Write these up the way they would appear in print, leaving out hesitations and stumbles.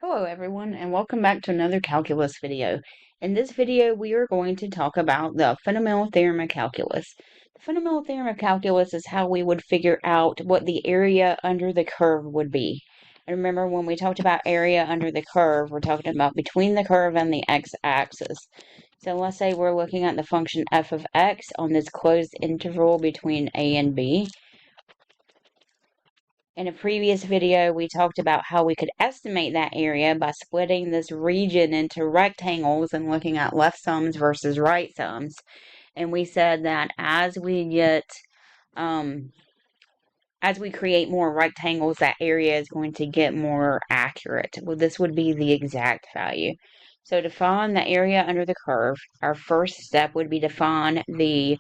Hello everyone, and welcome back to another calculus video. In this video we are going to talk about the fundamental theorem of calculus. The fundamental theorem of calculus is how we would figure out what the area under the curve would be. And remember, when we talked about area under the curve, we're talking about between the curve and the x-axis. So let's say we're looking at the function f of x on this closed interval between a and b. In a previous video, we talked about how we could estimate that area by splitting this region into rectangles and looking at left sums versus right sums. And we said that as we create more rectangles, that area is going to get more accurate. Well, this would be the exact value. So to find the area under the curve, our first step would be to find the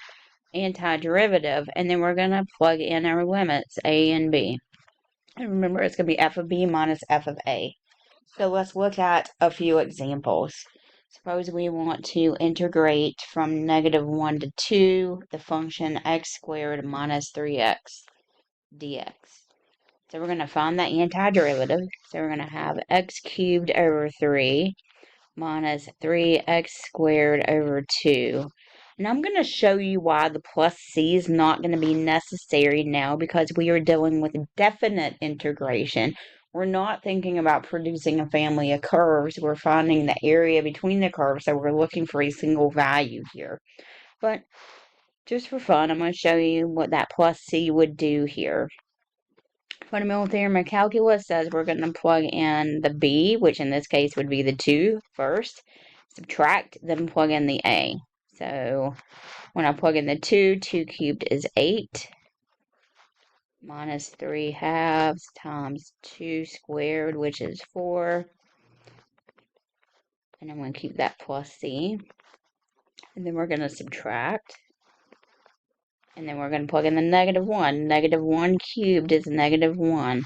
antiderivative, and then we're going to plug in our limits, a and b. And remember, it's going to be f of b minus f of a. So let's look at a few examples. Suppose we want to integrate from -1 to 2 the function x squared minus 3x dx. So we're going to find the antiderivative. So we're going to have x cubed over 3 minus 3x squared over 2. And I'm going to show you why the plus c is not going to be necessary now, because we are dealing with definite integration. We're not thinking about producing a family of curves. We're finding the area between the curves, so we're looking for a single value here. But just for fun, I'm going to show you what that plus c would do here. Fundamental theorem of calculus says we're going to plug in the b, which in this case would be the 2 first, subtract, then plug in the a. So when I plug in the 2, 2 cubed is 8, minus 3 halves times 2 squared, which is 4. And I'm going to keep that plus c. And then we're going to subtract. And then we're going to plug in the -1. -1 cubed is -1.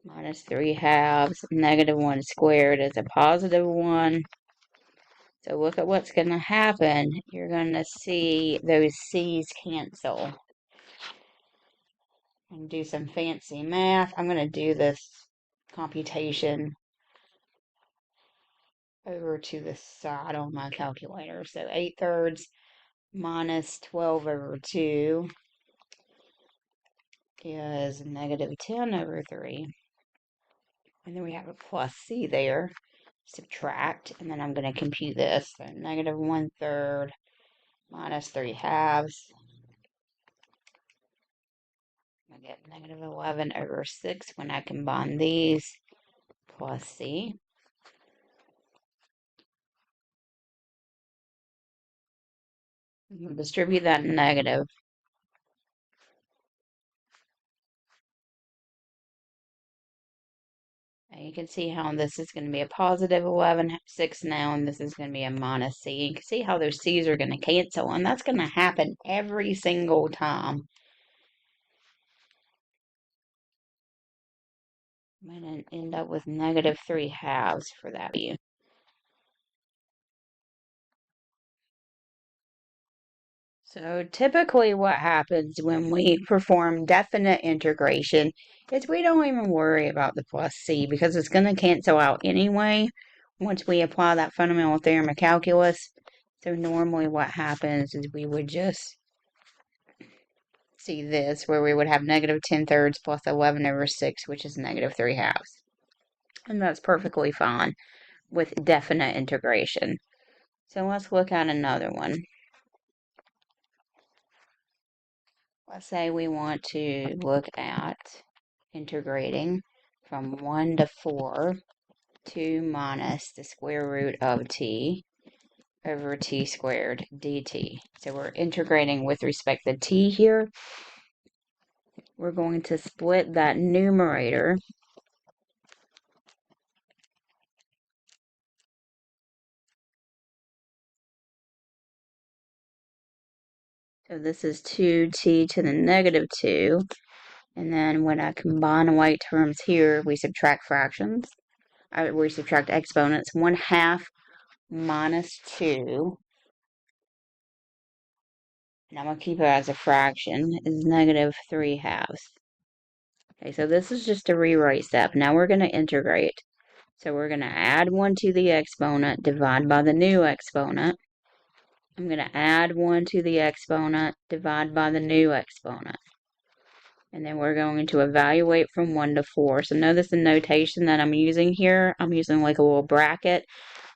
Minus 3 halves, -1 squared is a +1. So look at what's going to happen. You're going to see those c's cancel. And do some fancy math. I'm going to do this computation over to the side on my calculator. So 8/3 minus 12 over 2 is -10 over 3. And then we have a plus c there. Subtract, and then I'm going to compute this. So -1/3 minus 3 halves. I get -11 over 6 when I combine these, plus c. Distribute that negative. And you can see how this is going to be a +11/6 now, and this is going to be a minus c. You can see how those c's are going to cancel, and that's going to happen every single time. I'm going to end up with -3 halves for that view. So typically what happens when we perform definite integration is we don't even worry about the plus c, because it's going to cancel out anyway once we apply that fundamental theorem of calculus. So normally what happens is we would just see this, where we would have -10/3 plus 11 over 6, which is -3 halves. And that's perfectly fine with definite integration. So let's look at another one. Let's say we want to look at integrating from 1 to 4, 2 minus the square root of t over t squared dt. So we're integrating with respect to t here. We're going to split that numerator. So this is 2t to the -2. And then when I combine white terms here, we subtract fractions. We subtract exponents. 1/2 minus 2. And I'm going to keep it as a fraction, is -3 halves. Okay, so this is just a rewrite step. Now we're going to integrate. So we're going to add 1 to the exponent, divide by the new exponent. I'm going to add 1 to the exponent, divide by the new exponent. And then we're going to evaluate from 1 to 4. So notice the notation that I'm using here. I'm using like a little bracket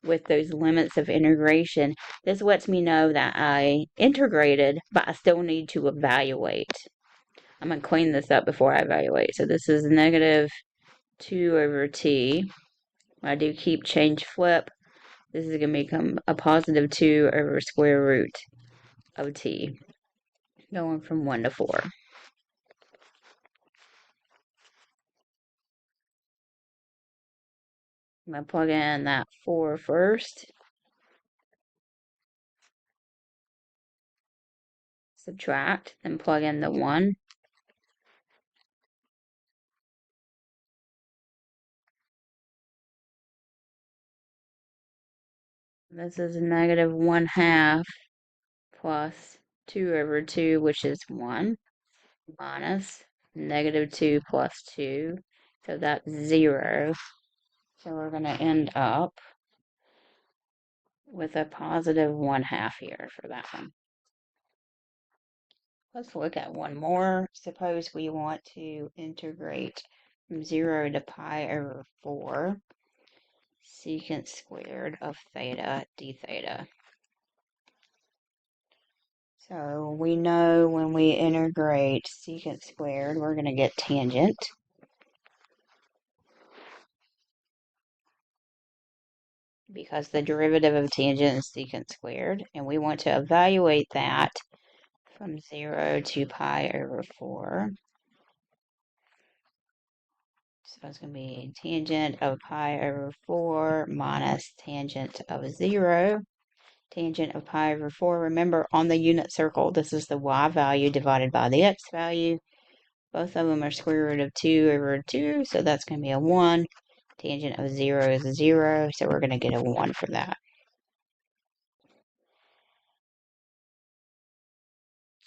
with those limits of integration. This lets me know that I integrated, but I still need to evaluate. I'm going to clean this up before I evaluate. So this is negative 2 over t. When I do keep change flip, this is going to become a positive 2 over square root of t, going from 1 to 4. I'm going to plug in that 4 first. Subtract, then plug in the 1. This is negative 1/2 plus 2 over 2, which is 1, minus negative 2 plus 2. So that's 0. So we're going to end up with a positive 1/2 here for that one. Let's look at one more. Suppose we want to integrate from 0 to pi over 4 secant squared of theta d theta. So we know when we integrate secant squared, we're going to get tangent. Because the derivative of tangent is secant squared. And we want to evaluate that from 0 to pi over 4. So it's going to be tangent of pi over 4 minus tangent of 0. Tangent of pi over 4. Remember, on the unit circle, this is the y value divided by the x value. Both of them are square root of 2 over 2, so that's going to be a 1. Tangent of 0 is a 0, so we're going to get a 1 for that.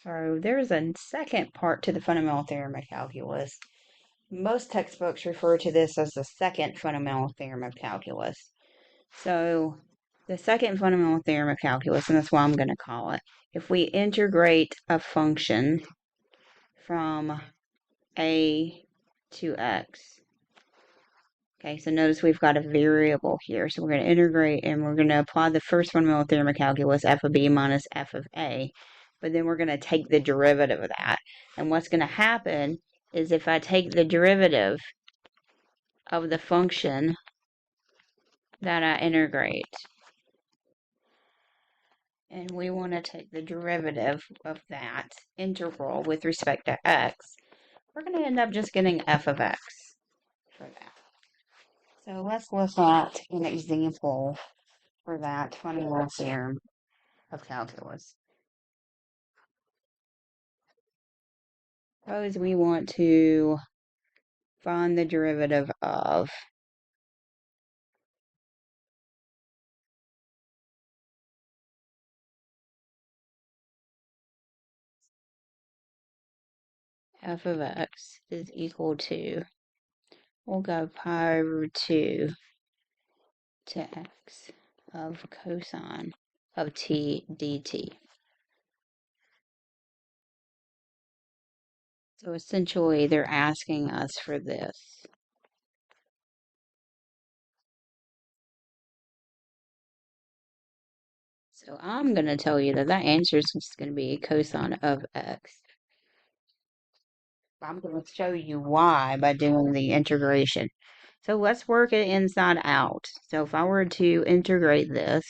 So there's a second part to the fundamental theorem of calculus. Most textbooks refer to this as the second fundamental theorem of calculus. So the second fundamental theorem of calculus, and that's what I'm going to call it, if we integrate a function from a to x, okay, so notice we've got a variable here. So we're going to integrate and we're going to apply the first fundamental theorem of calculus, f of b minus f of a. But then we're going to take the derivative of that. And what's going to happen is if I take the derivative of the function that I integrate, and we want to take the derivative of that integral with respect to x, we're going to end up just getting f of x for that. So let's look at an example for that fundamental theorem of calculus. Suppose we want to find the derivative of f of x is equal to, we'll go pi over 2 to x of cosine of t dt. So essentially they're asking us for this. So I'm going to tell you that that answer is just going to be cosine of x. I'm going to show you why by doing the integration. So let's work it inside out. So if I were to integrate this,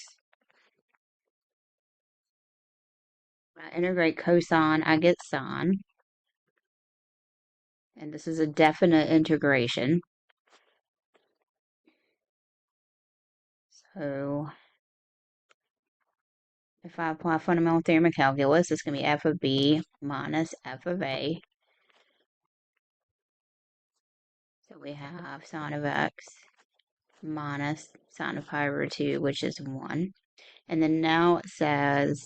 I integrate cosine, I get sine. And this is a definite integration. So if I apply fundamental theorem of calculus, it's going to be f of b minus f of a. So we have sine of x minus sine of pi over 2, which is 1. And then now it says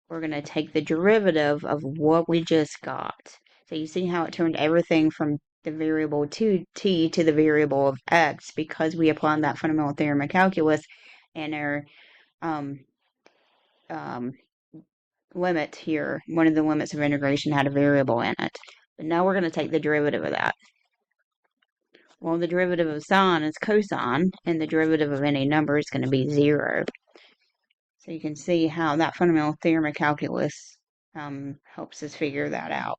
we're going to take the derivative of what we just got. So you see how it turned everything from the variable to t to the variable of x because we applied that fundamental theorem of calculus and our um, um, limit here, one of the limits of integration had a variable in it. But now we're going to take the derivative of that. Well, the derivative of sine is cosine, and the derivative of any number is going to be 0. So you can see how that fundamental theorem of calculus helps us figure that out.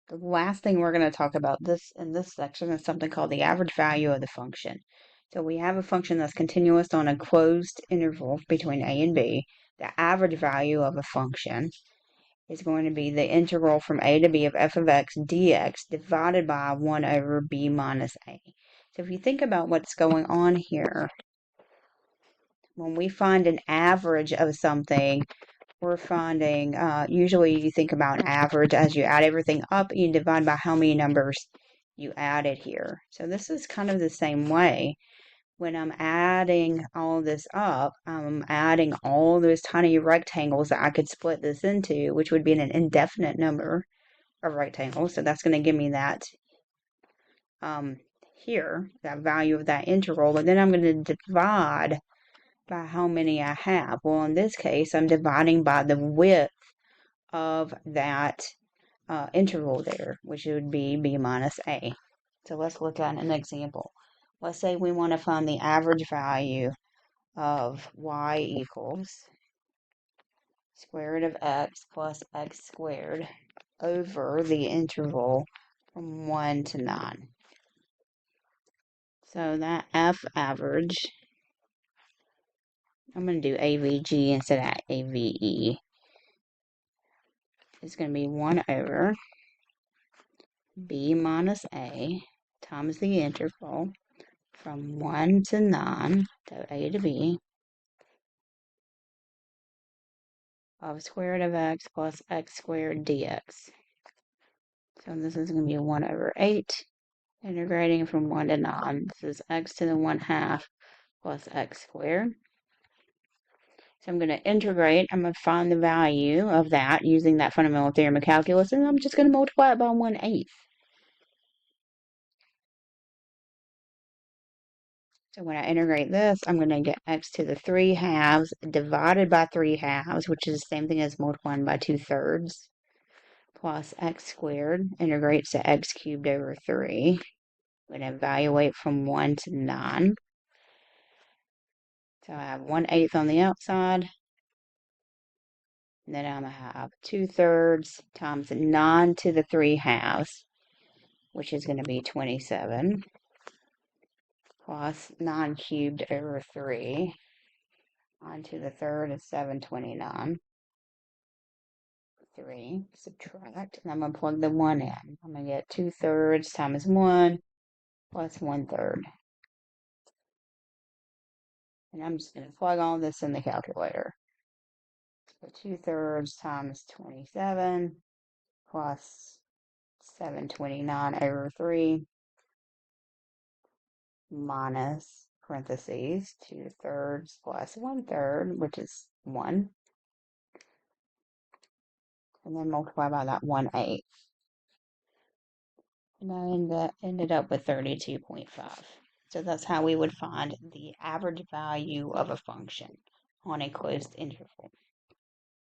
The last thing we're going to talk about in this section is something called the average value of the function. So we have a function that's continuous on a closed interval between a and b. The average value of a function is going to be the integral from a to b of f of x dx divided by 1 over b minus a. So if you think about what's going on here, when we find an average of something, we're finding, usually you think about an average as you add everything up, you divide by how many numbers you added here. So this is kind of the same way. When I'm adding all this up, I'm adding all those tiny rectangles that I could split this into, which would be an indefinite number of rectangles. So that's going to give me that here, that value of that integral. And then I'm going to divide by how many I have. Well, in this case, I'm dividing by the width of that interval there, which would be b minus a. So let's look at an example. Let's say we want to find the average value of y equals square root of x plus x squared over the interval from 1 to 9. So that f average, I'm going to do AVG instead of AVE, is going to be 1 over b minus a times the interval from 1 to 9, so a to b, of square root of x plus x squared dx. So this is going to be 1 over 8, integrating from 1 to 9. This is x to the 1/2 plus x squared. So I'm going to integrate. I'm going to find the value of that using that fundamental theorem of calculus, and I'm just going to multiply it by 1/8. So when I integrate this, I'm going to get x to the 3/2 divided by 3/2, which is the same thing as multiplying by 2/3, plus x squared integrates to x cubed over 3. I'm going to evaluate from 1 to 9. So I have 1/8 on the outside. And then I'm going to have 2/3 times 9 to the 3/2, which is going to be 27, plus 9 cubed over 3. 9 to the 3rd is 729. 3, subtract, and I'm going to plug the 1 in. I'm going to get 2/3 times 1 plus 1/3. And I'm just going to plug all this in the calculator. So 2/3 times 27 plus 729 over 3 minus parentheses 2/3 plus 1/3, which is 1. And then multiply by that 1/8. And I ended up with 32.5. So that's how we would find the average value of a function on a closed interval.